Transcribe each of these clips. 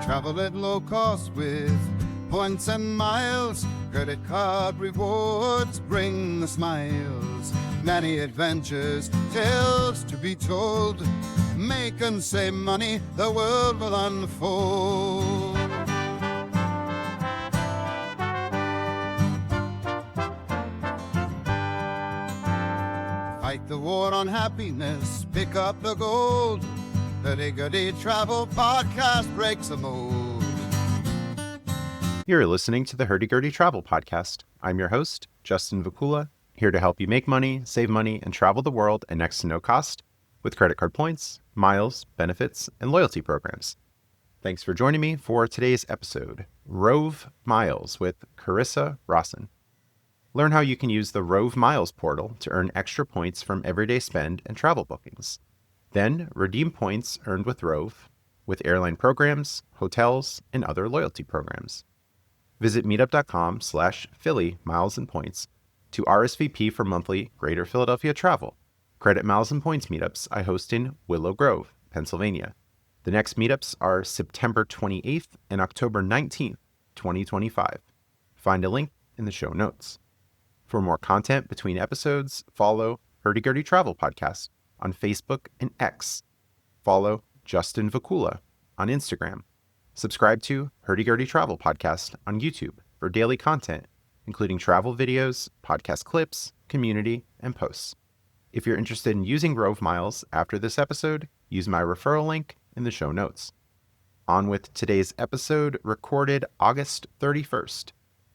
Travel at low cost with points and miles. Credit card rewards bring the smiles. Many adventures, tales to be told. Make and save money, the world will unfold. Fight the war on happiness, pick up the gold. Hurdy Gurdy Travel Podcast breaks the mold. You're listening to the Hurdy Gurdy Travel Podcast. I'm your host, Justin Vacula, here to help you make money, save money, and travel the world at next to no cost with credit card points, miles, benefits, and loyalty programs. Thanks for joining me for today's episode, Rove Miles with Carissa Rawson. Learn how you can use the Rove Miles portal to earn extra points from everyday spend and travel bookings. Then redeem points earned with Rove with airline programs, hotels, and other loyalty programs. Visit meetup.com/Philly miles and points to RSVP for monthly Greater Philadelphia travel. Credit miles and points meetups I host in Willow Grove, Pennsylvania. The next meetups are September 28th and October 19th, 2025. Find a link in the show notes. For more content between episodes, follow Hurdy Gurdy Travel Podcast on Facebook and X. Follow Justin Vacula on Instagram. Subscribe to Hurdy Gurdy Travel Podcast on YouTube for daily content, including travel videos, podcast clips, community, and posts. If you're interested in using Rove Miles after this episode, use my referral link in the show notes. On with today's episode, recorded August 31st,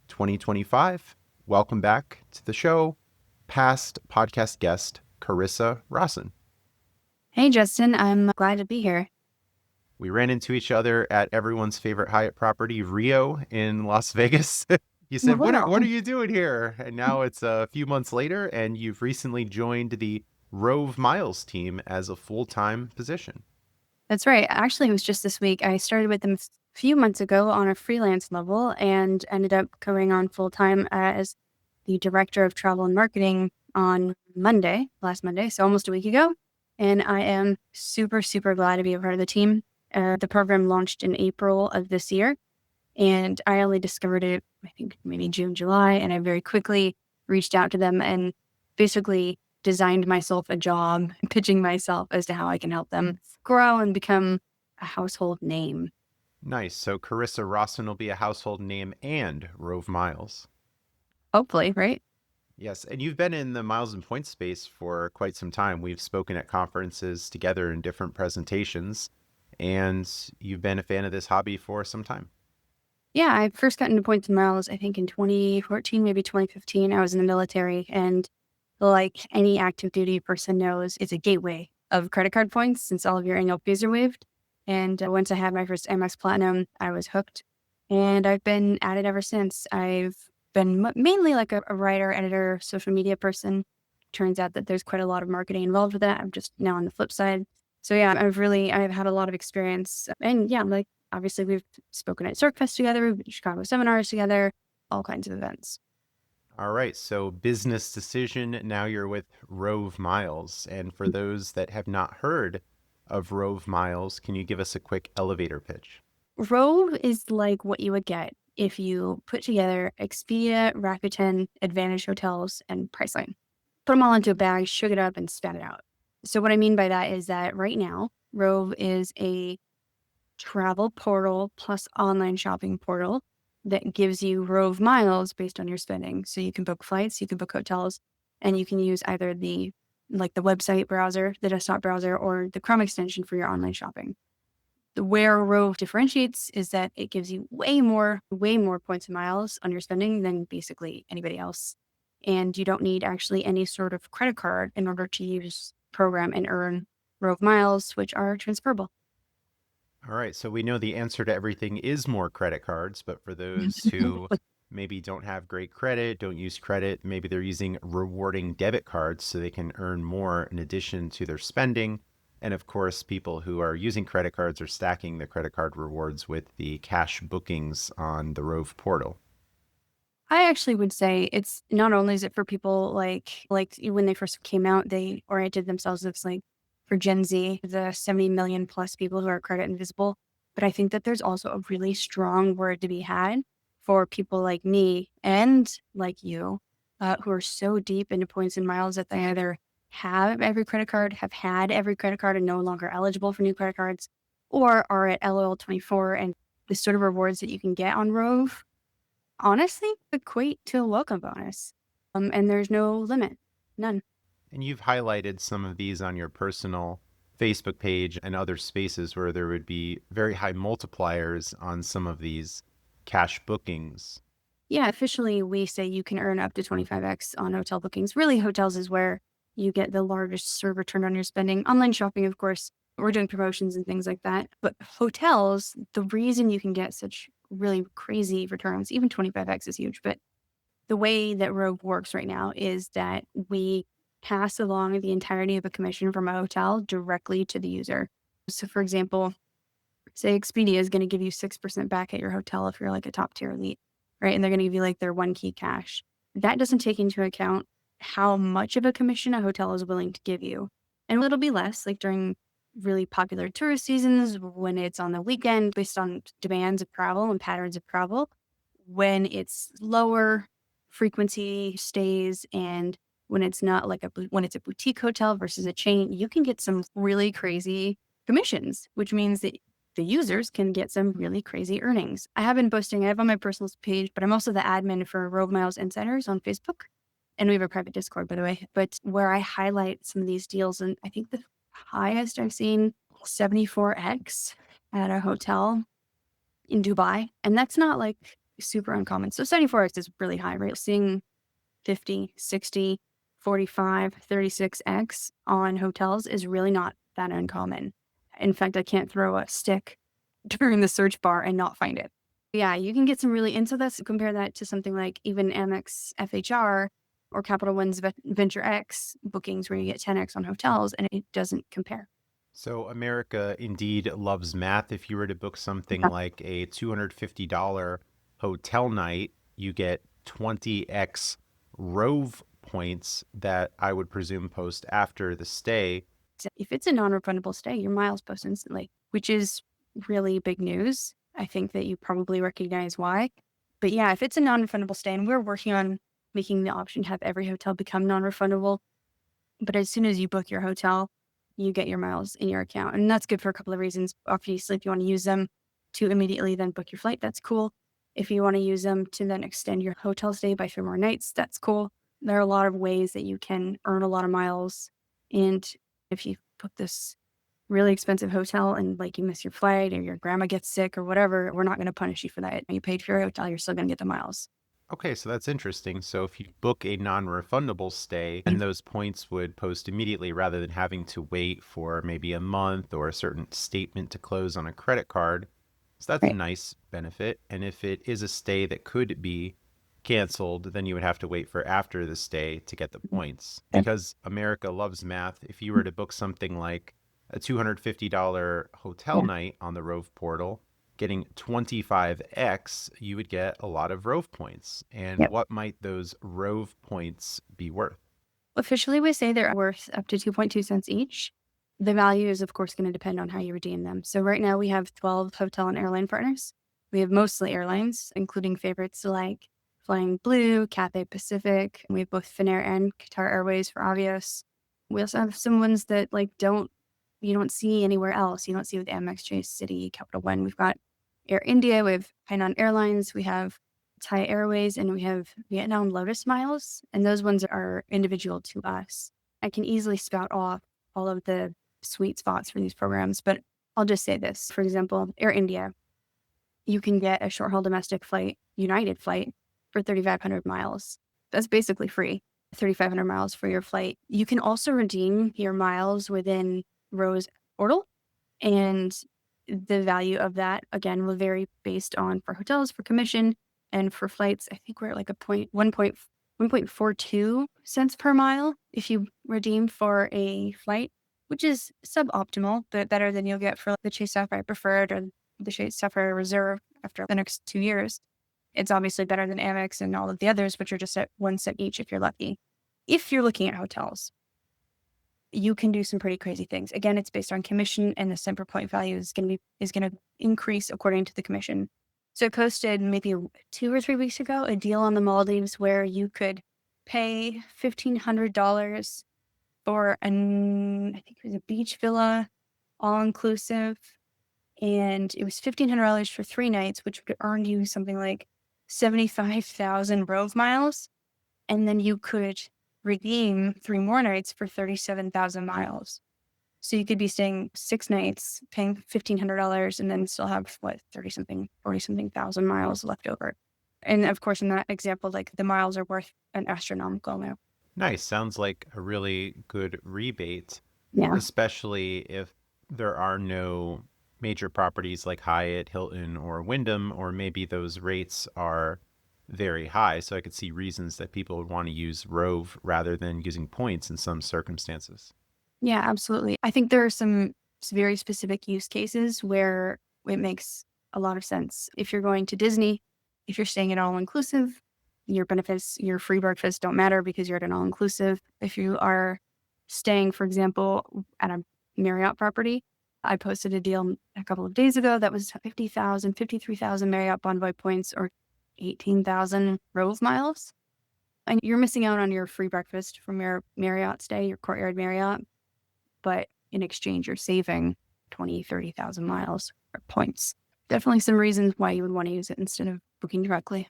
2025. Welcome back to the show, past podcast guest, Carissa Rawson. Hey, Justin. I'm glad to be here. We ran into each other at everyone's favorite Hyatt property, Rio, in Las Vegas. You said, what are you doing here? And now it's a few months later, and you've recently joined the Rove Miles team as a full-time position. That's right. Actually, it was just this week. I started with them a few months ago on a freelance level and ended up going on full-time as the director of travel and marketing on last Monday, so almost a week ago. And I am super, super glad to be a part of the team. The program launched in April of this year, and I only discovered it, I think, maybe June, July, and I very quickly reached out to them and basically designed myself a job, pitching myself as to how I can help them grow and become a household name. Nice. So Carissa Rawson will be a household name and Rove Miles. Hopefully, right? Yes. And you've been in the miles and points space for quite some time. We've spoken at conferences together in different presentations, and you've been a fan of this hobby for some time. Yeah, I first got into points and miles, I think in 2014, maybe 2015. I was in the military, and like any active duty person knows, it's a gateway of credit card points since all of your annual fees are waived. And once I had my first Amex Platinum, I was hooked, and I've been at it ever since. I've been mainly like a writer, editor, social media person. Turns out that there's quite a lot of marketing involved with that. I'm just now on the flip side. So yeah, I've had a lot of experience. And yeah, like obviously we've spoken at CircFest together, we've been to Chicago seminars together, all kinds of events. All right. So business decision. Now you're with Rove Miles. And for those that have not heard of Rove Miles, can you give us a quick elevator pitch? Rove is like what you would get if you put together Expedia, Rakuten, Advantage Hotels, and Priceline. Put them all into a bag, shook it up, and spat it out. So what I mean by that is that right now, Rove is a travel portal plus online shopping portal that gives you Rove Miles based on your spending. So you can book flights, you can book hotels, and you can use either the website browser, the desktop browser, or the Chrome extension for your online shopping. Where Rove differentiates is that it gives you way more points and miles on your spending than basically anybody else. And you don't need actually any sort of credit card in order to use the program and earn Rove Miles, which are transferable. All right. So we know the answer to everything is more credit cards, but for those who maybe don't have great credit, don't use credit, maybe they're using rewarding debit cards so they can earn more in addition to their spending. And of course, people who are using credit cards are stacking the credit card rewards with the cash bookings on the Rove portal. I actually would say it's not only is it for people like when they first came out, they oriented themselves as like for Gen Z, the 70 million plus people who are credit invisible. But I think that there's also a really strong word to be had for people like me and like you, who are so deep into points and miles that they either have every credit card, have had every credit card and no longer eligible for new credit cards, or are at LOL 24, and the sort of rewards that you can get on Rove honestly equate to a welcome bonus. And there's no limit, none. And you've highlighted some of these on your personal Facebook page and other spaces where there would be very high multipliers on some of these cash bookings. Yeah, officially we say you can earn up to 25x on hotel bookings. Really, hotels is where you get the largest sort of return on your spending. Online shopping, of course, we're doing promotions and things like that. But hotels, the reason you can get such really crazy returns, even 25x is huge, but the way that Rove works right now is that we pass along the entirety of a commission from a hotel directly to the user. So, for example, say Expedia is going to give you 6% back at your hotel if you're like a top tier elite, right? And they're going to give you like their one key cash. That doesn't take into account how much of a commission a hotel is willing to give you. And it'll be less like during really popular tourist seasons, when it's on the weekend based on demands of travel and patterns of travel. When it's lower frequency stays and when it's not like when it's a boutique hotel versus a chain, you can get some really crazy commissions, which means that the users can get some really crazy earnings. I have been posting, I have on my personal page, but I'm also the admin for Rove Miles Insiders on Facebook. And we have a private Discord, by the way, but where I highlight some of these deals. And I think the highest I've seen 74x at a hotel in Dubai. And that's not like super uncommon. So 74x is really high, right? Seeing 50, 60, 45, 36x on hotels is really not that uncommon. In fact, I can't throw a stick during the search bar and not find it. Yeah, you can get some really, and so that's, compare that to something like even Amex FHR or Capital One's Venture X bookings where you get 10x on hotels, and it doesn't compare. So America indeed loves math. If you were to book something like a $250 hotel night, you get 20x Rove points that I would presume post after the stay. If it's a non-refundable stay, your miles post instantly, which is really big news. I think that you probably recognize why. But yeah, if it's a non-refundable stay, and we're working on making the option to have every hotel become non-refundable, but as soon as you book your hotel, you get your miles in your account. And that's good for a couple of reasons. Obviously, if you want to use them to immediately then book your flight, that's cool. If you want to use them to then extend your hotel stay by 3 more nights, that's cool. There are a lot of ways that you can earn a lot of miles. And if you book this really expensive hotel and like you miss your flight or your grandma gets sick or whatever, we're not going to punish you for that. You paid for your hotel, you're still going to get the miles. Okay, so that's interesting. So if you book a non-refundable stay, then those points would post immediately rather than having to wait for maybe a month or a certain statement to close on a credit card. So that's a nice benefit. And if it is a stay that could be canceled, then you would have to wait for after the stay to get the points. Because America loves math, if you were to book something like a $250 hotel night on the Rove portal, getting 25x, you would get a lot of Rove points. And what might those Rove points be worth? Officially, we say they're worth up to 2.2 cents each. The value is, of course, going to depend on how you redeem them. So right now we have 12 hotel and airline partners. We have mostly airlines, including favorites like Flying Blue, Cathay Pacific. We have both Finnair and Qatar Airways for Avios. We also have some ones that you don't see anywhere else. You don't see with Amex, Chase, Citi, Capital One. We've got Air India, we have Hainan Airlines, we have Thai Airways, and we have Vietnam Lotus Miles. And those ones are individual to us. I can easily spout off all of the sweet spots for these programs, but I'll just say this. For example, Air India, you can get a short-haul domestic flight, United flight, for 3,500 miles. That's basically free, 3,500 miles for your flight. You can also redeem your miles within Rove's portal, and the value of that, again, will vary based on for hotels, for commission, and for flights. I think we're at like 1.42 cents per mile if you redeem for a flight, which is suboptimal, but better than you'll get for the Chase Sapphire Preferred or the Chase Sapphire Reserve after the next 2 years. It's obviously better than Amex and all of the others, which are just at 1 cent each if you're lucky. If you're looking at hotels, you can do some pretty crazy things. Again, it's based on commission, and the cent per point value is going to increase according to the commission. So I posted maybe 2 or 3 weeks ago a deal on the Maldives where you could pay $1,500 for I think it was a beach villa, all inclusive, and it was $1,500 for 3 nights, which would earn you something like 75,000 Rove Miles, and then you could redeem 3 more nights for 37,000 miles. So you could be staying 6 nights, paying $1,500, and then still have 40-something thousand miles left over. And of course, in that example, like the miles are worth an astronomical amount. Nice. Sounds like a really good rebate, Yeah. especially if there are no major properties like Hyatt, Hilton, or Wyndham, or maybe those rates are very high. So I could see reasons that people would want to use Rove rather than using points in some circumstances. Yeah, absolutely. I think there are some very specific use cases where it makes a lot of sense. If you're going to Disney, if you're staying at all-inclusive, your benefits, your free breakfast don't matter because you're at an all-inclusive. If you are staying, for example, at a Marriott property, I posted a deal a couple of days ago that was 53,000 Marriott Bonvoy points or 18,000 Rove Miles. And you're missing out on your free breakfast from your Marriott stay, your Courtyard Marriott. But in exchange, you're saving 20, 30,000 miles or points. Definitely some reasons why you would want to use it instead of booking directly.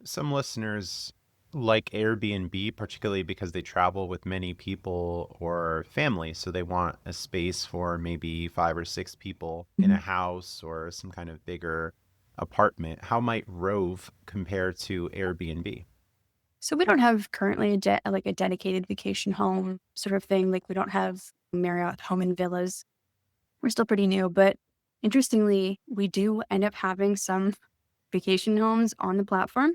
Some listeners like Airbnb, particularly because they travel with many people or family. So they want a space for maybe 5 or 6 people in a house or some kind of bigger apartment. How might Rove compare to Airbnb? So we don't have currently a dedicated vacation home sort of thing. Like we don't have Marriott home and villas. We're still pretty new, but interestingly, we do end up having some vacation homes on the platform,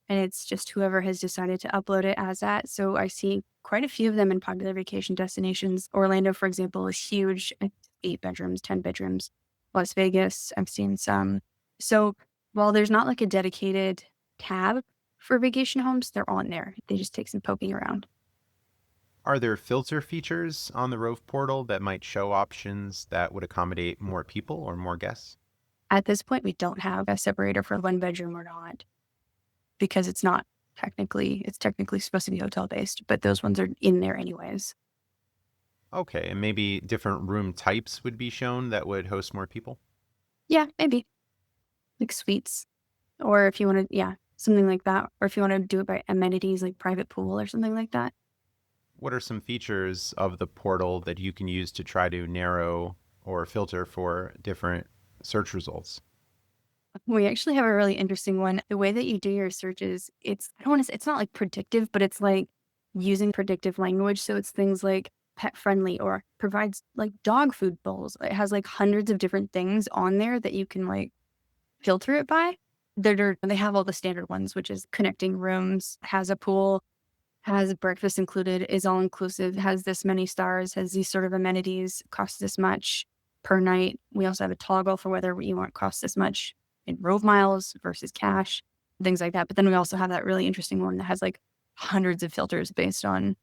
and it's just whoever has decided to upload it as that. So I see quite a few of them in popular vacation destinations. Orlando, for example, is huge, 8 bedrooms, 10 bedrooms. Las Vegas, I've seen some. So while there's not like a dedicated tab for vacation homes, they're on there. They just take some poking around. Are there filter features on the Rove portal that might show options that would accommodate more people or more guests? At this point, we don't have a separator for 1 bedroom or not because it's technically supposed to be hotel based, but those ones are in there anyways. Okay, and maybe different room types would be shown that would host more people? Yeah, maybe. Like suites. Or if you want to, something like that. Or if you want to do it by amenities like private pool or something like that. What are some features of the portal that you can use to try to narrow or filter for different search results? We actually have a really interesting one. The way that you do your searches, it's not like predictive, but it's like using predictive language. So it's things like pet friendly or provides like dog food bowls. It has like hundreds of different things on there that you can like filter it by. They have all the standard ones, which is connecting rooms, has a pool, has breakfast included, is all inclusive, has this many stars, has these sort of amenities, costs this much per night. We also have a toggle for whether you want costs this much in Rove Miles versus cash, things like that. But then we also have that really interesting one that has like hundreds of filters based on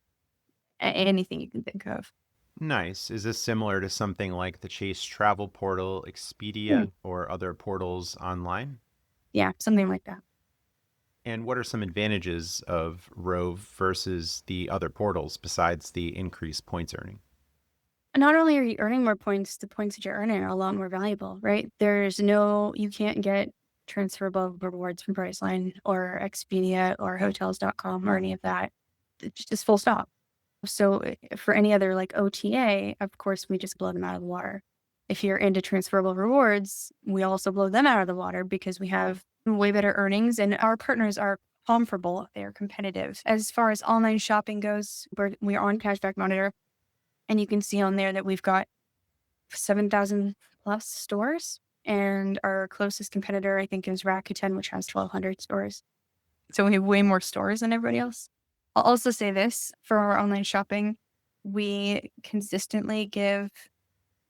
anything you can think of. Nice. Is this similar to something like the Chase travel portal, Expedia, or other portals online? Yeah, something like that. And what are some advantages of Rove versus the other portals besides the increased points earning? Not only are you earning more points, the points that you're earning are a lot more valuable, right? You can't get transferable rewards from Priceline or Expedia or hotels.com or any of that. It's just full stop. So for any other like OTA, of course, we just blow them out of the water. If you're into transferable rewards, we also blow them out of the water because we have way better earnings and our partners are comparable. They're competitive. As far as online shopping goes, we're on Cashback Monitor. And you can see on there that we've got 7,000 plus stores. And our closest competitor, I think, is Rakuten, which has 1,200 stores. So we have way more stores than everybody else. I'll also say this, for our online shopping, we consistently give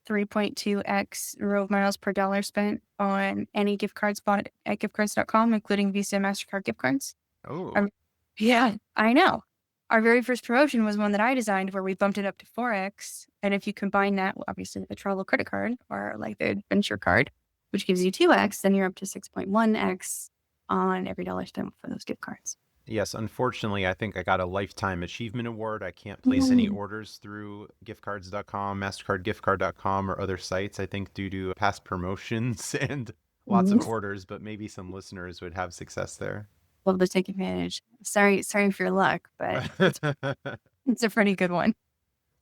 3.2x Rove Miles per dollar spent on any gift cards bought at giftcards.com, including Visa and MasterCard gift cards. Oh, Yeah, I know. Our very first promotion was one that I designed where we bumped it up to 4x. And if you combine that, obviously, with the travel credit card or like the adventure card, which gives you 2x, then you're up to 6.1x on every dollar spent for those gift cards. Yes, unfortunately, I think I got a Lifetime Achievement Award. I can't place any orders through giftcards.com, MasterCardGiftCard.com, or other sites, I think, due to past promotions and lots of orders, but maybe some listeners would have success there. Love to take advantage. Sorry for your luck, but it's a pretty good one.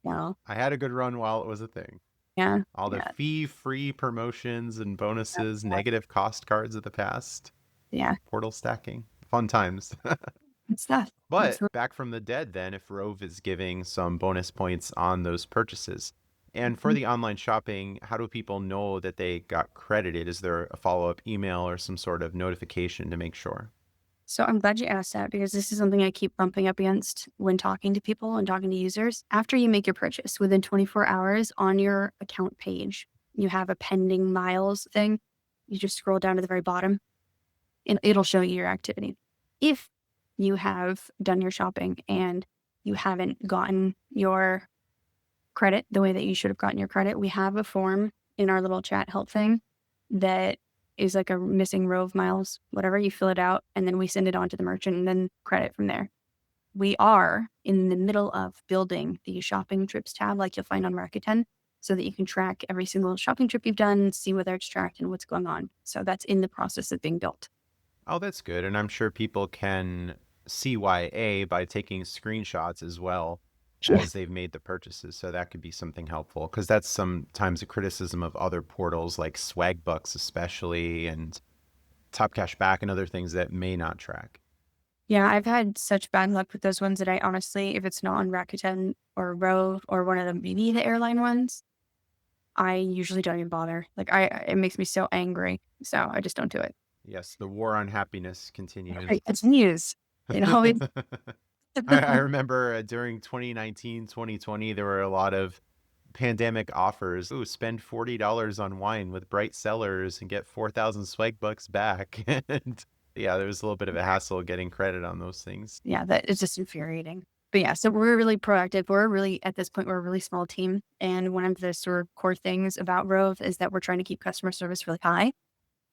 No. I had a good run while it was a thing. Yeah. All the fee-free promotions and bonuses, negative cost cards of the past. Yeah. Portal stacking. Fun times. Good stuff. But back from the dead then, if Rove is giving some bonus points on those purchases. And for the online shopping, how do people know that they got credited? Is there a follow-up email or some sort of notification to make sure? So I'm glad you asked that because this is something I keep bumping up against when talking to people and talking to users. After you make your purchase, within 24 hours on your account page, you have a pending miles thing. You just scroll down to the very bottom and it'll show you your activity. If you have done your shopping and you haven't gotten your credit the way that you should have gotten your credit, we have a form in our little chat help thing that is like a missing Rove Miles, whatever. You fill it out and then we send it on to the merchant and then credit from there. We are in the middle of building the shopping trips tab like you'll find on Rakuten so that you can track every single shopping trip you've done, see whether it's tracked and what's going on. So that's in the process of being built. Oh, that's good. And I'm sure people can CYA by taking screenshots as well as they've made the purchases. So that could be something helpful because that's sometimes a criticism of other portals like Swagbucks especially and Top Cash Back and other things that may not track. Yeah, I've had such bad luck with those ones that I honestly, if it's not on Rakuten or Rove or one of the maybe the airline ones, I usually don't even bother. Like it makes me so angry. So I just don't do it. Yes, the war on happiness continues. It continues. You know, I remember during 2019, 2020, there were a lot of pandemic offers. Ooh, spend $40 on wine with Bright Cellars and get 4,000 swag bucks back. And yeah, there was a little bit of a hassle getting credit on those things. Yeah, that is just infuriating. But yeah, so we're really proactive. At this point, we're a really small team. And one of the sort of core things about Rove is that we're trying to keep customer service really high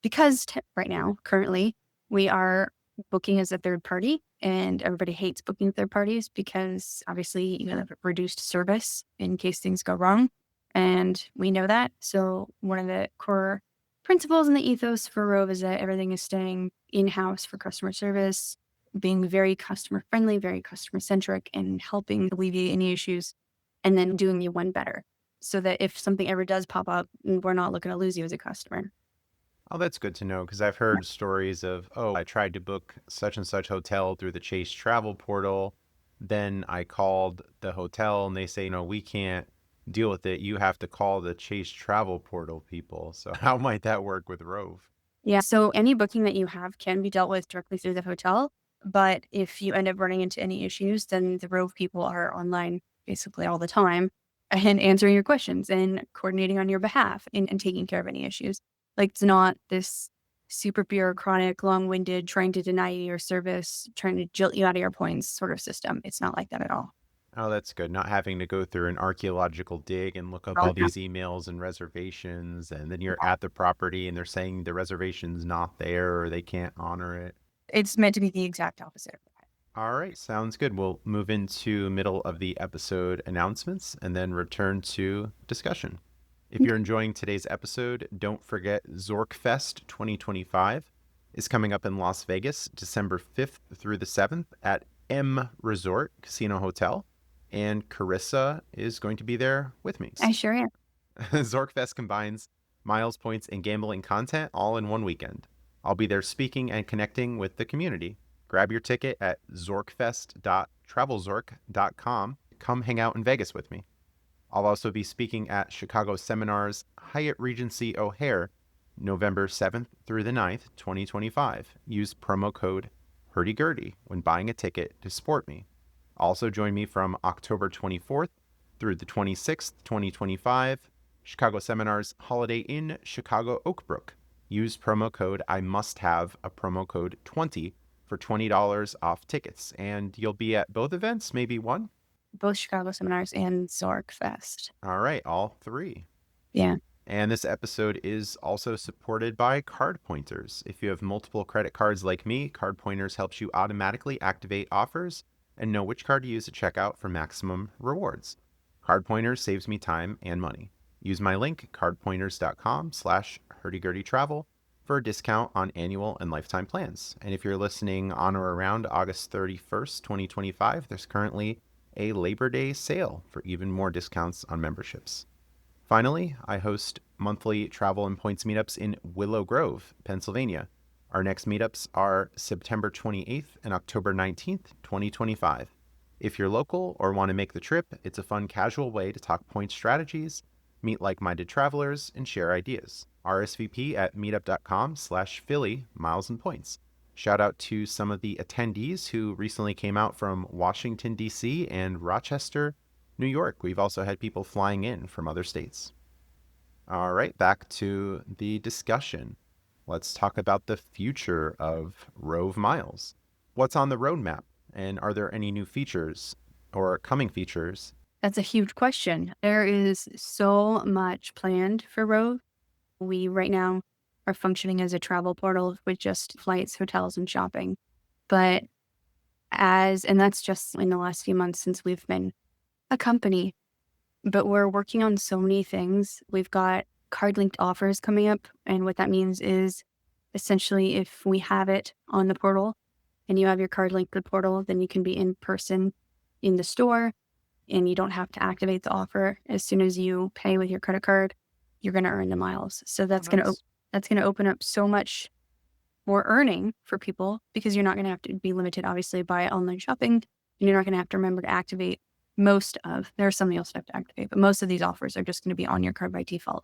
because right now, currently, we are booking as a third party and everybody hates booking third parties because obviously you have reduced service in case things go wrong. And we know that. So one of the core principles in the ethos for Rove is that everything is staying in-house for customer service, being very customer friendly, very customer centric, and helping alleviate any issues, and then doing you one better so that if something ever does pop up, we're not looking to lose you as a customer. Oh, that's good to know because I've heard stories of, I tried to book such and such hotel through the Chase travel portal. Then I called the hotel and they say, no, we can't deal with it. You have to call the Chase travel portal people. So how might that work with Rove? Yeah. So any booking that you have can be dealt with directly through the hotel. But if you end up running into any issues, then the Rove people are online basically all the time and answering your questions and coordinating on your behalf and taking care of any issues. Like it's not this super bureaucratic, long-winded, trying to deny you your service, trying to jilt you out of your points sort of system. It's not like that at all. Oh, that's good. Not having to go through an archaeological dig and look up all these emails and reservations. And then you're at the property and they're saying the reservation's not there or they can't honor it. It's meant to be the exact opposite of that. All right. Sounds good. We'll move into middle of the episode announcements and then return to discussion. If you're enjoying today's episode, don't forget Zorkfest 2025 is coming up in Las Vegas, December 5th through the 7th at M Resort Casino Hotel. And Carissa is going to be there with me. I sure am. Zorkfest combines miles, points, and gambling content all in one weekend. I'll be there speaking and connecting with the community. Grab your ticket at zorkfest.travelzork.com. Come hang out in Vegas with me. I'll also be speaking at Chicago Seminars Hyatt Regency O'Hare, November 7th through the 9th, 2025. Use promo code Hurdy Gurdy when buying a ticket to support me. Also join me from October 24th through the 26th, 2025, Chicago Seminars Holiday Inn, Chicago Oak Brook. Use promo code I must have a promo code 20 for $20 off tickets. And you'll be at both events, maybe one? Both Chicago seminars and Zork Fest. All right, all three. Yeah. And this episode is also supported by Card Pointers. If you have multiple credit cards like me, Card Pointers helps you automatically activate offers and know which card to use at checkout for maximum rewards. Card Pointers saves me time and money. Use my link, cardpointers.com/hurdygurdytravel for a discount on annual and lifetime plans. And if you're listening on or around August 31st, 2025, there's currently a Labor Day sale for even more discounts on memberships. Finally, I host monthly travel and points meetups in Willow Grove, Pennsylvania. Our next meetups are September 28th and October 19th, 2025. If you're local or want to make the trip, it's a fun, casual way to talk point strategies, meet like-minded travelers, and share ideas. RSVP at meetup.com/Philly Miles and Points. Shout out to some of the attendees who recently came out from Washington, D.C. and Rochester, New York. We've also had people flying in from other states. All right, back to the discussion. Let's talk about the future of Rove Miles. What's on the roadmap? And are there any new features or coming features? That's a huge question. There is so much planned for Rove. We right now are functioning as a travel portal with just flights, hotels, and shopping. And that's just in the last few months since we've been a company. But we're working on so many things. We've got card linked offers coming up. And what that means is essentially if we have it on the portal and you have your card linked to the portal, then you can be in person in the store and you don't have to activate the offer. As soon as you pay with your credit card, you're going to earn the miles. So that's going to open up so much more earning for people because you're not going to have to be limited, obviously, by online shopping. And you're not going to have to remember to activate there are some you'll still have to activate, but most of these offers are just going to be on your card by default.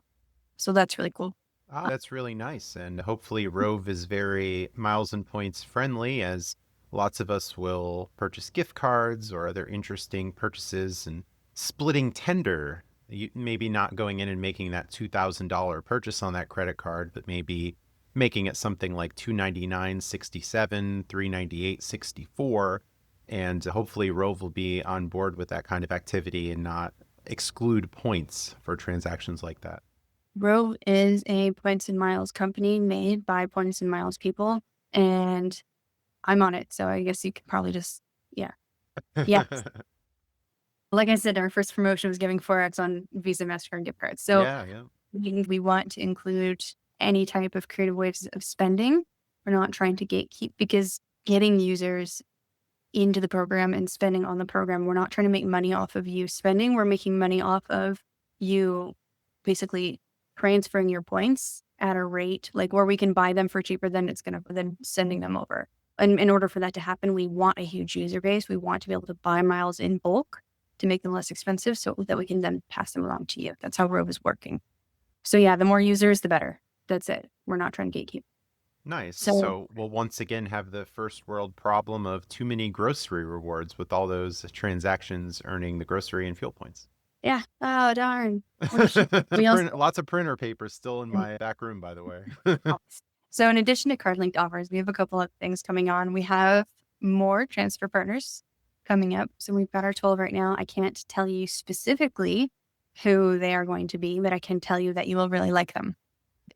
So that's really cool. Ah, that's really nice. And hopefully Rove is very miles and points friendly, as lots of us will purchase gift cards or other interesting purchases and splitting tender. Maybe not going in and making that $2,000 purchase on that credit card, but maybe making it something like $299.67, $398.64. And hopefully Rove will be on board with that kind of activity and not exclude points for transactions like that. Rove is a points and miles company made by points and miles people, and I'm on it. So I guess you could probably just, yeah. Like I said, our first promotion was giving 4X on Visa, MasterCard gift cards. So yeah. we want to include any type of creative ways of spending. We're not trying to gatekeep, because getting users into the program and spending on the program, we're not trying to make money off of you spending. We're making money off of you basically transferring your points at a rate like where we can buy them for cheaper than sending them over. And in order for that to happen, we want a huge user base. We want to be able to buy miles in bulk to make them less expensive so that we can then pass them along to you. That's how Rove is working. So yeah, the more users, the better. That's it. We're not trying to gatekeep. Nice. So we'll once again have the first world problem of too many grocery rewards with all those transactions earning the grocery and fuel points. Yeah. Oh, darn. Lots of printer paper still in my back room, by the way. So in addition to card linked offers, we have a couple of things coming on. We have more transfer partners coming up. So we've got our 12 right now. I can't tell you specifically who they are going to be, but I can tell you that you will really like them.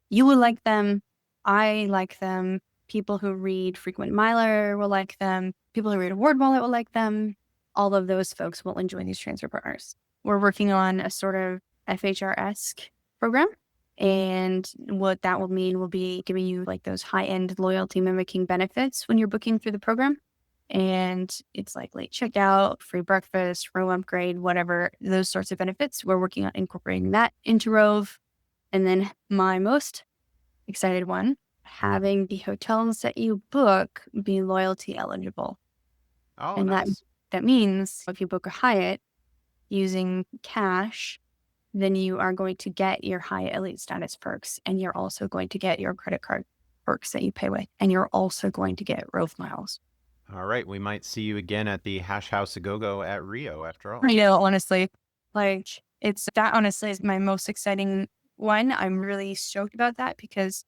You will like them. I like them. People who read Frequent Miler will like them. People who read Award Wallet will like them. All of those folks will enjoy these transfer partners. We're working on a sort of FHR-esque program. And what that will mean will be giving you like those high-end loyalty mimicking benefits when you're booking through the program. And it's like late checkout, free breakfast, room upgrade, whatever, those sorts of benefits. We're working on incorporating that into Rove. And then my most excited one, having the hotels that you book be loyalty eligible. Oh, and nice. that means if you book a Hyatt using cash, then you are going to get your Hyatt Elite status perks, and you're also going to get your credit card perks that you pay with, and you're also going to get Rove Miles. All right, we might see you again at the Hash House a Go-Go at Rio after all. You know, honestly, that honestly is my most exciting one. I'm really stoked about that because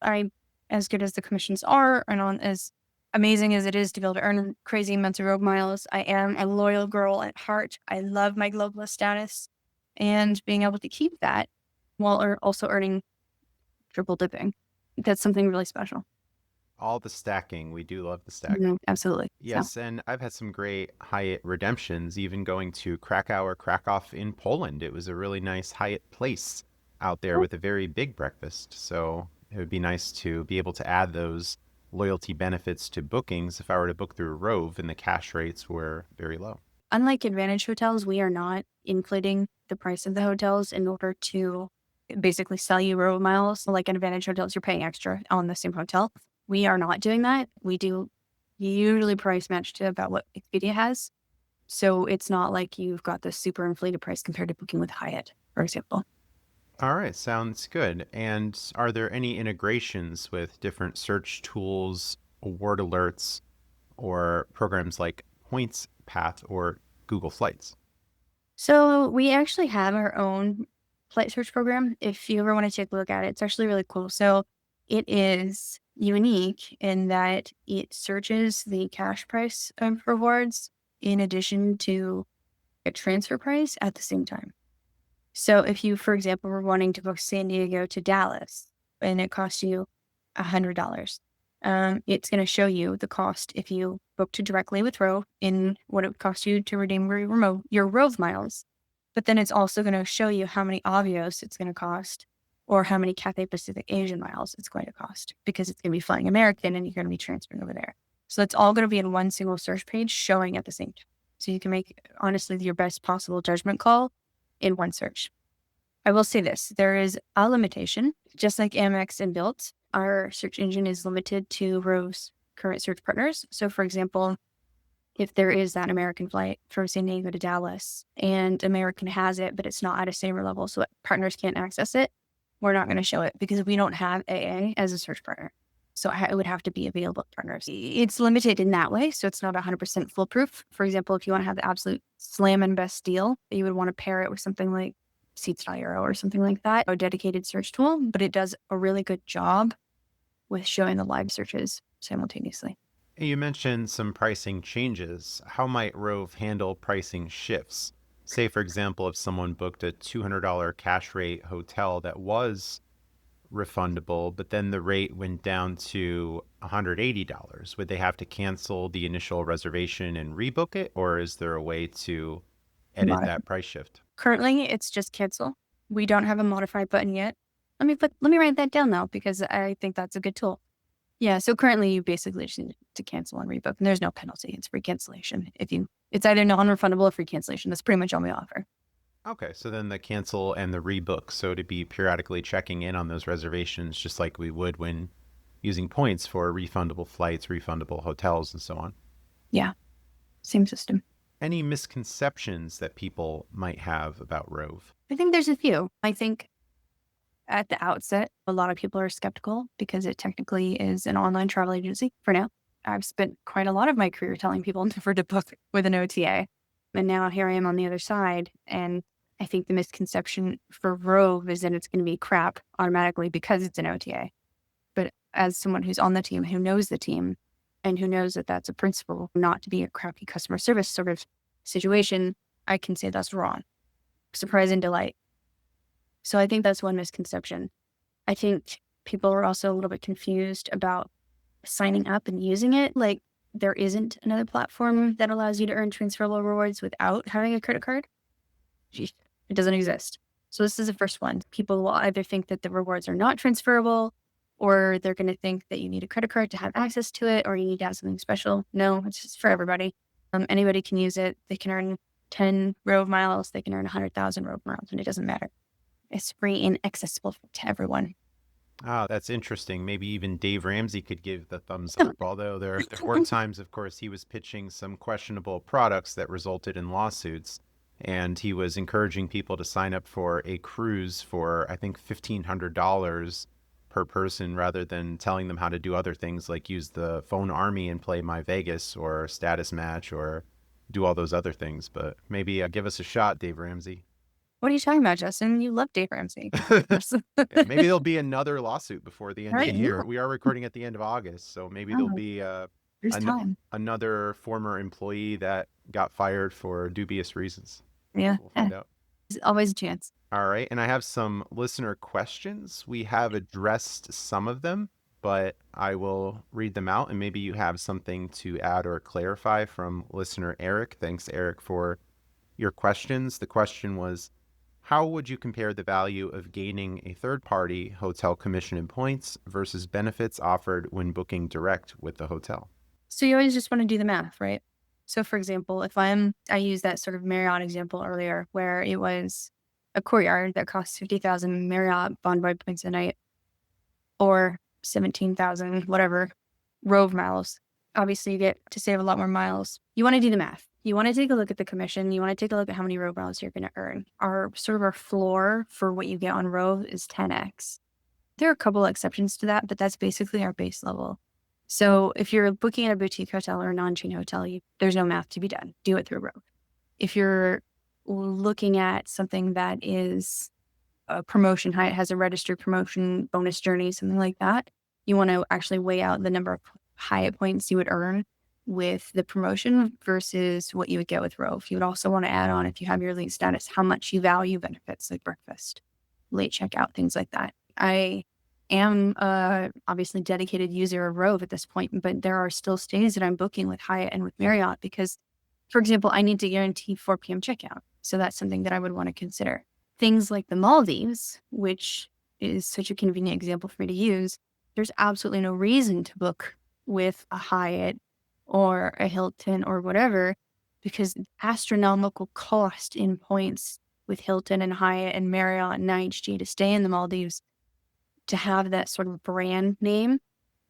as good as the commissions are and as amazing as it is to be able to earn crazy amounts of Rove Miles, I am a loyal girl at heart. I love my globalist status, and being able to keep that while also earning triple dipping. That's something really special. All the stacking. We do love the stacking. Absolutely. Yes, and I've had some great Hyatt redemptions, even going to Krakow in Poland. It was a really nice Hyatt place out there with a very big breakfast. So it would be nice to be able to add those loyalty benefits to bookings if I were to book through Rove and the cash rates were very low. Unlike Advantage hotels, we are not inflating the price of the hotels in order to basically sell you Rove Miles. Like in Advantage hotels, you're paying extra on the same hotel. We are not doing that. We do usually price match to about what Expedia has. So it's not like you've got this super inflated price compared to booking with Hyatt, for example. All right, sounds good. And are there any integrations with different search tools, award alerts, or programs like Points Path or Google Flights? So we actually have our own flight search program. If you ever want to take a look at it, it's actually really cool. So it is unique in that it searches the cash price of rewards in addition to a transfer price at the same time. So if you, for example, were wanting to book San Diego to Dallas and it costs you $100, it's going to show you the cost if you booked directly with Rove in what it would cost you to redeem your Rove Miles. But then it's also going to show you how many Avios it's going to cost or how many Cathay Pacific Asian miles it's going to cost because it's going to be flying American and you're going to be transferring over there. So it's all going to be in one single search page showing at the same time. So you can make, honestly, your best possible judgment call in one search. I will say this, there is a limitation. Just like Amex and Bilt, our search engine is limited to Rove's current search partners. So for example, if there is that American flight from San Diego to Dallas and American has it, but it's not at a saver level, so partners can't access it, we're not going to show it because we don't have AA as a search partner. So it would have to be available partners. It's limited in that way, so it's not 100% foolproof. For example, if you want to have the absolute slam and best deal, you would want to pair it with something like Seats.Euro or something like that, a dedicated search tool, but it does a really good job with showing the live searches simultaneously. You mentioned some pricing changes. How might Rove handle pricing shifts? Say, for example, if someone booked a $200 cash rate hotel that was refundable, but then the rate went down to $180, would they have to cancel the initial reservation and rebook it? Or is there a way to edit that price shift? Currently, it's just cancel. We don't have a modify button yet. Let me write that down though, because I think that's a good tool. Yeah, so currently you basically just need to cancel and rebook, and there's no penalty. It's free cancellation. It's either non-refundable or free cancellation. That's pretty much all we offer. Okay, so then the cancel and the rebook. So to be periodically checking in on those reservations, just like we would when using points for refundable flights, refundable hotels, and so on. Yeah, same system. Any misconceptions that people might have about Rove? I think there's a few. I think at the outset, a lot of people are skeptical because it technically is an online travel agency for now. I've spent quite a lot of my career telling people never to book with an OTA. And now here I am on the other side. And I think the misconception for Rove is that it's going to be crap automatically because it's an OTA. But as someone who's on the team, who knows the team, and who knows that that's a principle, not to be a crappy customer service sort of situation, I can say that's wrong. Surprise and delight. So I think that's one misconception. I think people are also a little bit confused about signing up and using it. Like, there isn't another platform that allows you to earn transferable rewards without having a credit card. It doesn't exist. So this is the first one. People will either think that the rewards are not transferable, or they're going to think that you need a credit card to have access to it, or you need to have something special. No, it's just for everybody. Anybody can use it. They can earn 10 Rove Miles. They can earn 100,000 Rove Miles, and it doesn't matter. It's free and accessible to everyone. Ah, that's interesting. Maybe even Dave Ramsey could give the thumbs up, although there were times, of course, he was pitching some questionable products that resulted in lawsuits. And he was encouraging people to sign up for a cruise for, I think, $1,500 per person, rather than telling them how to do other things like use the phone army and play My Vegas or Status Match or do all those other things. But maybe give us a shot, Dave Ramsey. What are you talking about, Justin? You love Dave Ramsey. Yeah, maybe there'll be another lawsuit before the end of the year. We are recording at the end of August, so maybe there'll be There's time. Another former employee that got fired for dubious reasons. Yeah. We'll find out. There's always a chance. All right. And I have some listener questions. We have addressed some of them, but I will read them out and maybe you have something to add or clarify from listener Eric. Thanks, Eric, for your questions. The question was, how would you compare the value of gaining a third-party hotel commission and points versus benefits offered when booking direct with the hotel? So you always just want to do the math, right? So for example, I used that sort of Marriott example earlier where it was a courtyard that costs 50,000 Marriott Bonvoy points a night or 17,000, whatever, Rove Miles. Obviously, you get to save a lot more miles. You want to do the math. You want to take a look at the commission. You want to take a look at how many Rove Miles you're going to earn. Our floor for what you get on Rove is 10x. There are a couple exceptions to that, but that's basically our base level. So if you're booking a boutique hotel or a non-chain hotel, there's no math to be done. Do it through Rove. If you're looking at something that is a promotion, Hyatt has a registered promotion, bonus journey, something like that, you want to actually weigh out the number of Hyatt points you would earn with the promotion versus what you would get with Rove. You would also want to add on, if you have your elite status, how much you value benefits like breakfast, late checkout, things like that. I am obviously dedicated user of Rove at this point, but there are still stays that I'm booking with Hyatt and with Marriott because, for example, I need to guarantee 4 p.m. checkout. So that's something that I would want to consider. Things like the Maldives, which is such a convenient example for me to use, there's absolutely no reason to book with a Hyatt or a Hilton or whatever, because astronomical cost in points with Hilton and Hyatt and Marriott and IHG to stay in the Maldives, to have that sort of brand name.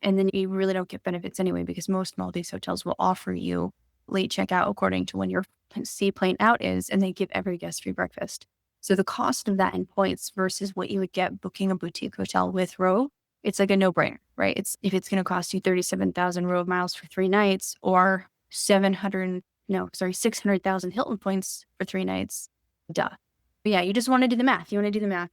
And then you really don't get benefits anyway, because most Maldives hotels will offer you late checkout according to when your seaplane out is, and they give every guest free breakfast. So the cost of that in points versus what you would get booking a boutique hotel with Rove, it's like a no-brainer, right? If it's going to cost you 37,000 Rove Miles for 3 nights or 600,000 Hilton points for 3 nights, duh. But yeah, you just want to do the math.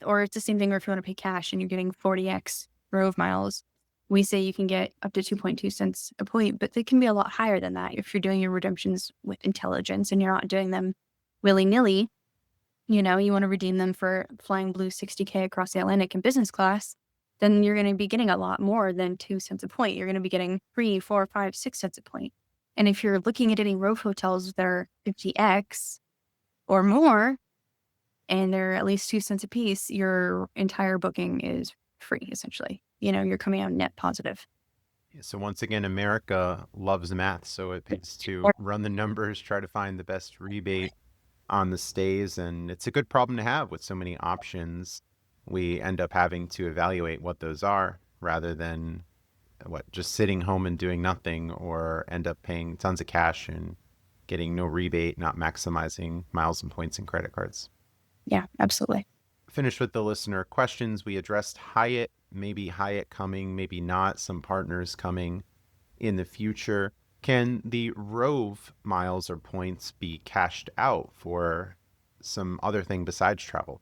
Or it's the same thing where if you want to pay cash and you're getting 40x Rove Miles, we say you can get up to 2.2 cents a point, but they can be a lot higher than that if you're doing your redemptions with intelligence and you're not doing them willy-nilly. You want to redeem them for flying blue 60K across the Atlantic in business class, then you're going to be getting a lot more than 2 cents a point. You're going to be getting 3, 4, 5, 6 cents a point. And if you're looking at any Rove hotels that are 50x or more, and they're at least 2 cents a piece, your entire booking is free, essentially. You're coming out net positive. So once again, America loves math, so it pays to run the numbers, try to find the best rebate on the stays, and it's a good problem to have with so many options. We end up having to evaluate what those are rather than just sitting home and doing nothing, or end up paying tons of cash and getting no rebate, not maximizing miles and points and credit cards. Yeah, absolutely. Finished with the listener questions. We addressed Hyatt, maybe Hyatt coming, maybe not, some partners coming in the future. Can the Rove miles or points be cashed out for some other thing besides travel?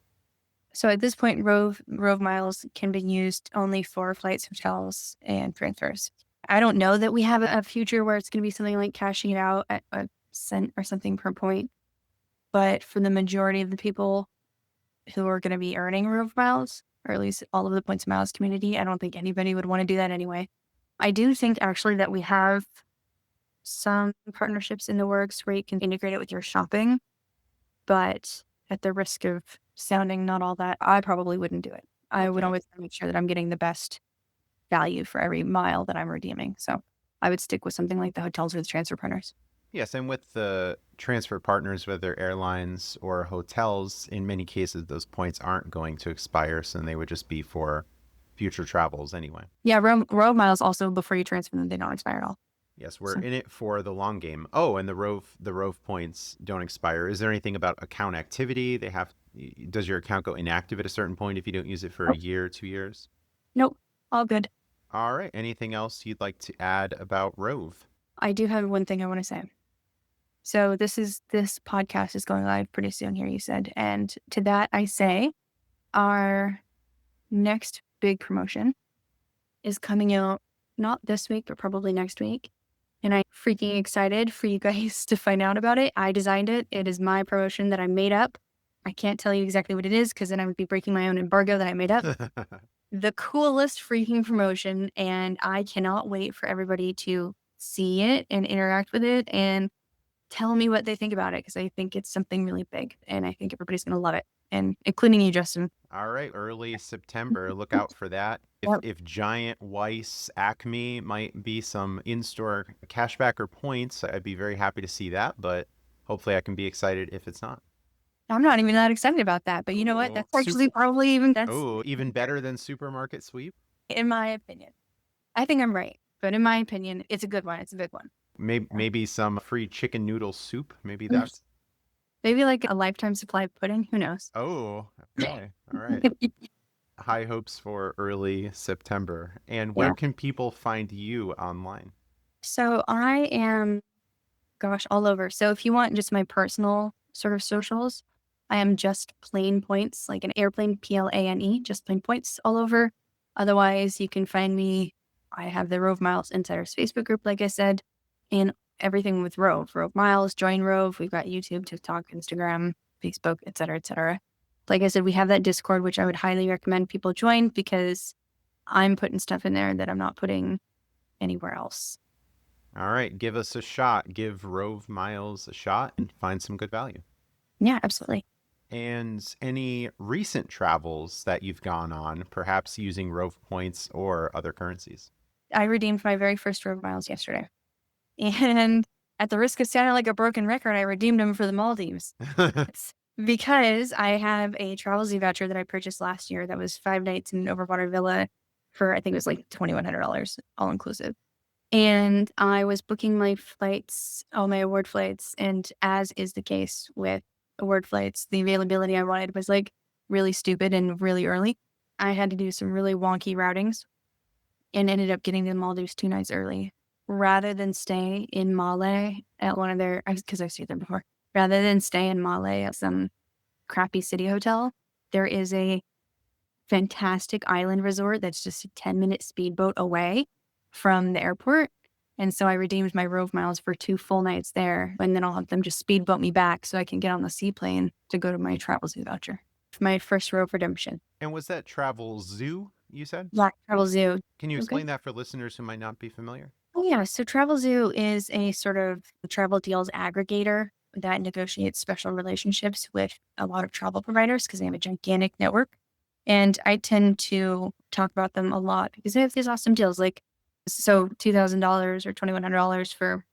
So at this point, Rove Miles can be used only for flights, hotels, and transfers. I don't know that we have a future where it's going to be something like cashing it out at a cent or something per point. But for the majority of the people who are going to be earning Rove Miles, or at least all of the points and miles community, I don't think anybody would want to do that anyway. I do think actually that we have some partnerships in the works where you can integrate it with your shopping, but at the risk of sounding not all that, I probably wouldn't do it. I would always make sure that I'm getting the best value for every mile that I'm redeeming. So I would stick with something like the hotels or the transfer partners. Yes, and with the transfer partners, whether airlines or hotels, in many cases, those points aren't going to expire, so they would just be for future travels anyway. Yeah, Rove Miles also, before you transfer them, they don't expire at all. Yes, we're in it for the long game. Oh, and the Rove points don't expire. Is there anything about account activity? Does your account go inactive at a certain point if you don't use it for a year, 2 years? Nope, all good. All right. Anything else you'd like to add about Rove? I do have one thing I want to say. So this podcast is going live pretty soon here, you said. And to that I say, our next big promotion is coming out not this week, but probably next week. And I'm freaking excited for you guys to find out about it. I designed it. It is my promotion that I made up. I can't tell you exactly what it is because then I would be breaking my own embargo that I made up. The coolest freaking promotion, and I cannot wait for everybody to see it and interact with it and tell me what they think about it, because I think it's something really big and I think everybody's going to love it, and including you, Justin. All right, early September. Look out for that. Yep. If Giant, Weiss, Acme might be some in-store cashback or points, I'd be very happy to see that, but hopefully I can be excited if it's not. I'm not even that excited about that, but you know what? That's actually probably even better than Supermarket Sweep? in my opinion. I think I'm right, but in my opinion, it's a good one. It's a big one. Maybe some free chicken noodle soup. Maybe that's... Maybe like a lifetime supply of pudding. Who knows? Oh, okay. All right. High hopes for early September. And where can people find you online? So I am, all over. So if you want just my personal sort of socials, I am just plain points, like an airplane, PLANE, just plain points all over. Otherwise, you can find me. I have the Rove Miles Insiders Facebook group, like I said, and everything with Rove Miles, join Rove. We've got YouTube, TikTok, Instagram, Facebook, et cetera, et cetera. Like I said, we have that Discord, which I would highly recommend people join because I'm putting stuff in there that I'm not putting anywhere else. All right. Give us a shot. Give Rove Miles a shot and find some good value. Yeah, absolutely. And any recent travels that you've gone on, perhaps using Rove points or other currencies? I redeemed my very first Rove Miles yesterday. And at the risk of sounding like a broken record, I redeemed them for the Maldives. Because I have a Travelzy voucher that I purchased last year that was 5 nights in an overwater villa for, I think it was like $2,100, all inclusive. And I was booking my flights, all my award flights. And as is the case with award flights, the availability I wanted was like really stupid and really early. I had to do some really wonky routings and ended up getting to the Maldives 2 nights early. Rather than stay in Male at one of their, because I've stayed there before, rather than stay in Male at some crappy city hotel, there is a fantastic island resort that's just a 10-minute speedboat away from the airport. And so I redeemed my Rove Miles for 2 full nights there. And then I'll have them just speedboat me back so I can get on the seaplane to go to my Travelzoo voucher. My first Rove redemption. And was that Travelzoo, you said? Yeah, Travelzoo. Can you explain that for listeners who might not be familiar? Oh, yeah. So Travelzoo is a sort of travel deals aggregator that negotiates special relationships with a lot of travel providers because they have a gigantic network. And I tend to talk about them a lot because they have these awesome deals. Like, so $2,000 or $2,100 for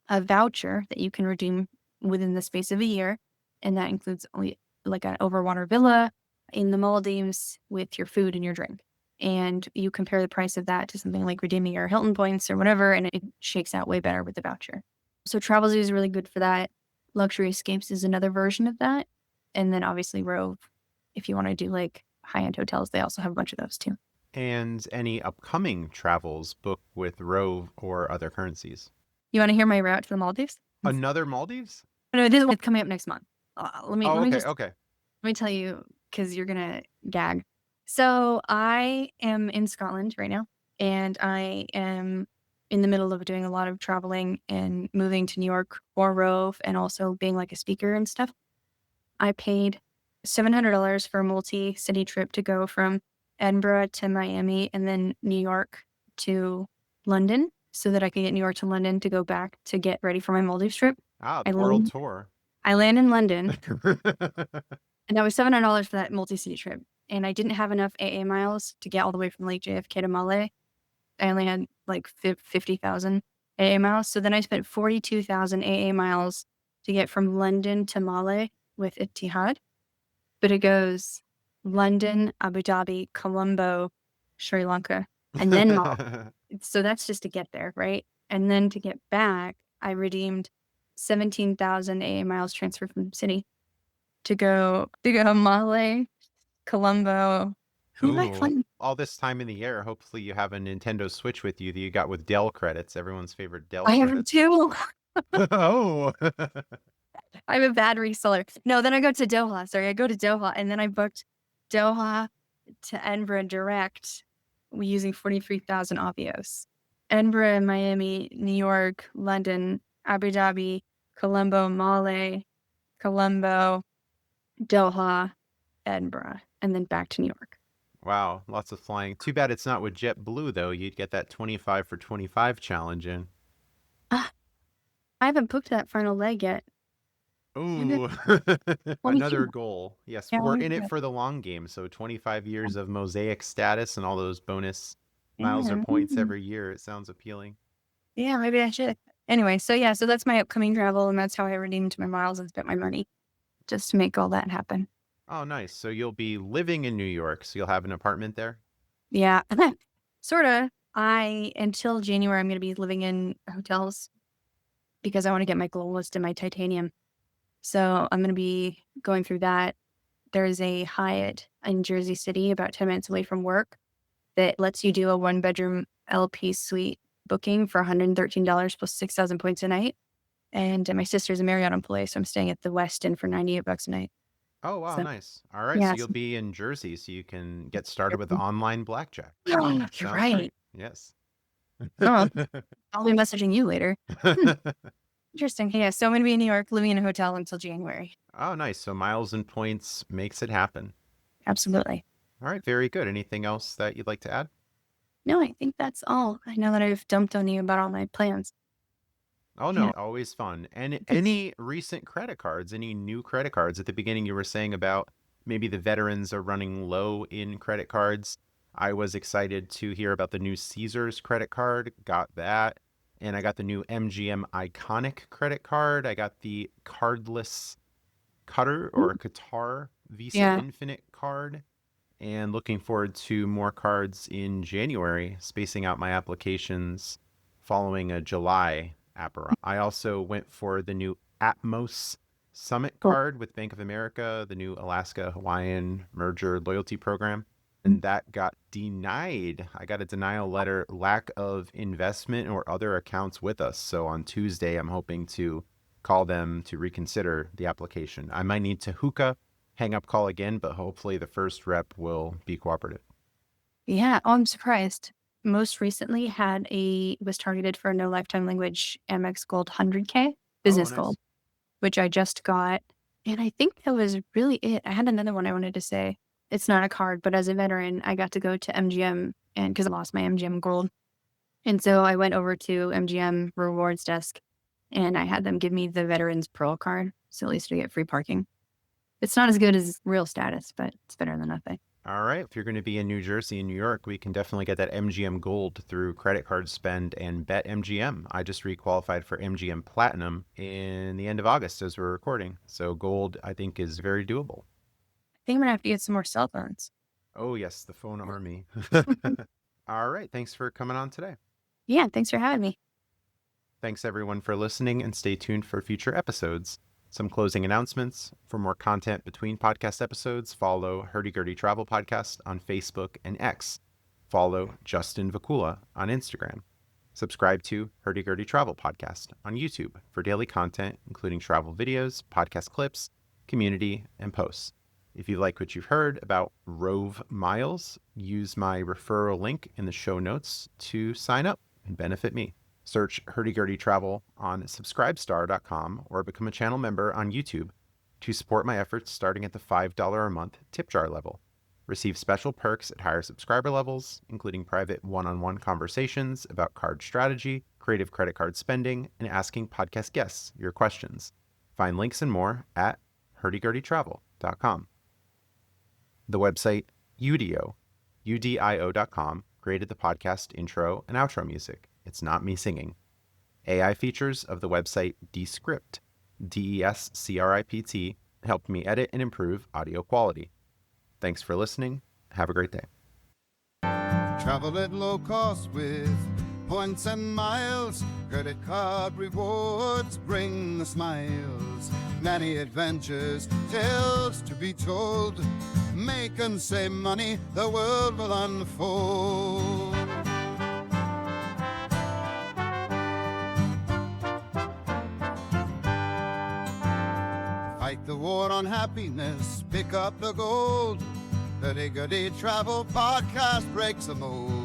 a voucher that you can redeem within the space of a year. And that includes only like an overwater villa in the Maldives with your food and your drink. And you compare the price of that to something like redeeming your Hilton points or whatever, and it shakes out way better with the voucher. So Travelzoo is really good for that. Luxury Escapes is another version of that. And then obviously Rove, if you want to do like high-end hotels, they also have a bunch of those too. And any upcoming travels booked with Rove or other currencies? You want to hear my route to the Maldives? Another Maldives? No, this is coming up next month. Let me tell you, because you're gonna gag. So I am in Scotland right now, and I am in the middle of doing a lot of traveling and moving to New York for Rove and also being like a speaker and stuff. I paid $700 for a multi-city trip to go from Edinburgh to Miami and then New York to London so that I could get New York to London to go back to get ready for my Maldives trip. The world tour. I land in London, and that was $700 for that multi-city trip. And I didn't have enough AA miles to get all the way from Lake JFK to Male. I only had like 50,000 AA miles. So then I spent 42,000 AA miles to get from London to Male with Etihad. But it goes London, Abu Dhabi, Colombo, Sri Lanka, and then Male. So that's just to get there, right? And then to get back, I redeemed 17,000 AA miles transfer from the city to go Male, Colombo. Who am I flying? All this time in the air, hopefully you have a Nintendo Switch with you that you got with Dell credits, everyone's favorite Dell I credits. have two. Oh. I'm a bad reseller. No, then I go to Doha. Sorry, I go to Doha, and then I booked Doha to Edinburgh direct using 43,000 Avios. Edinburgh, Miami, New York, London, Abu Dhabi, Colombo, Male, Colombo, Doha, Edinburgh, and then back to New York. Wow, lots of flying. Too bad it's not with JetBlue, though. You'd get that 25 for 25 challenge in. I haven't booked that final leg yet. Ooh, another goal. Yes, Yeah, we're in it for the long game. So 25 years of mosaic status and all those bonus miles or points every year. It sounds appealing. Yeah, maybe I should. Anyway, so that's my upcoming travel, and that's how I redeemed my miles and spent my money, just to make all that happen. Oh, nice. So you'll be living in New York, so you'll have an apartment there? Yeah, sort of. Until January, I'm going to be living in hotels because I want to get my gold list and my titanium. So I'm going to be going through that. There's a Hyatt in Jersey City, about 10 minutes away from work, that lets you do a 1-bedroom LP suite booking for $113 plus 6,000 points a night. And my sister's a Marriott employee, so I'm staying at the Westin for $98 a night. Oh, wow, So, niess. All right, yeah, so you'll be in Jersey, so you can get started with online blackjack. you're Sounds right. great. Yes. Oh, I'll be messaging you later. Interesting. Yeah, so I'm going to be in New York, living in a hotel until January. Oh, nice. So miles and points makes it happen. Absolutely. All right, very good. Anything else that you'd like to add? No, I think that's all. I know that I've dumped on you about all my plans. Oh, no, Yeah. always fun. And any recent credit cards, any new credit cards? At the beginning, you were saying about maybe the veterans are running low in credit cards. I was excited to hear about the new Caesars credit card, got that. And I got the new MGM Iconic credit card. I got the cardless Qatar or Qatar Visa Yeah. Infinite card. And looking forward to more cards in January, spacing out my applications following a July apparat. I also went for the new Atmos Summit Cool. card with Bank of America, the new Alaska Hawaiian merger loyalty program. And that got denied. I got a denial letter, lack of investment or other accounts with us. So on Tuesday, I'm hoping to call them to reconsider the application. I might need to hookah, hang up call again, but hopefully the first rep will be cooperative. Yeah. Oh, I'm surprised. Most recently was targeted for a no lifetime language Amex Gold 100K business nice. gold, which I just got. And I think that was really it. I had another one I wanted to say. It's not a card, but as a veteran, I got to go to MGM and because I lost my MGM gold. And so I went over to MGM rewards desk and I had them give me the Veterans Pearl card. So at least I get free parking. It's not as good as real status, but it's better than nothing. All right. If you're going to be in New Jersey and New York, we can definitely get that MGM Gold through credit card spend and bet MGM. I just requalified for MGM Platinum in the end of August as we're recording. So gold, I think, is very doable. I think I'm going to have to get some more cell phones. Oh, yes. The phone army. All right. Thanks for coming on today. Yeah. Thanks for having me. Thanks, everyone, for listening, and stay tuned for future episodes. Some closing announcements. For more content between podcast episodes, follow Hurdy Gurdy Travel Podcast on Facebook and X. Follow Justin Vacula on Instagram. Subscribe to Hurdy Gurdy Travel Podcast on YouTube for daily content, including travel videos, podcast clips, community, and posts. If you like what you've heard about Rove Miles, use my referral link in the show notes to sign up and benefit me. Search Hurdy Gurdy Travel on subscribestar.com or become a channel member on YouTube to support my efforts starting at the $5 a month tip jar level. Receive special perks at higher subscriber levels, including private one-on-one conversations about card strategy, creative credit card spending, and asking podcast guests your questions. Find links and more at hurdygurdytravel.com. The website udio.com created the podcast intro and outro music. It's not me singing. AI features of the website Descript, DESCRIPT, helped me edit and improve audio quality. Thanks for listening. Have a great day. Travel at low cost with points and miles. Credit card rewards bring the smiles. Many adventures, tales to be told. Make and save money, the world will unfold. Fight the war on happiness, pick up the gold. Hurdy Gurdy Travel Podcast breaks the mold.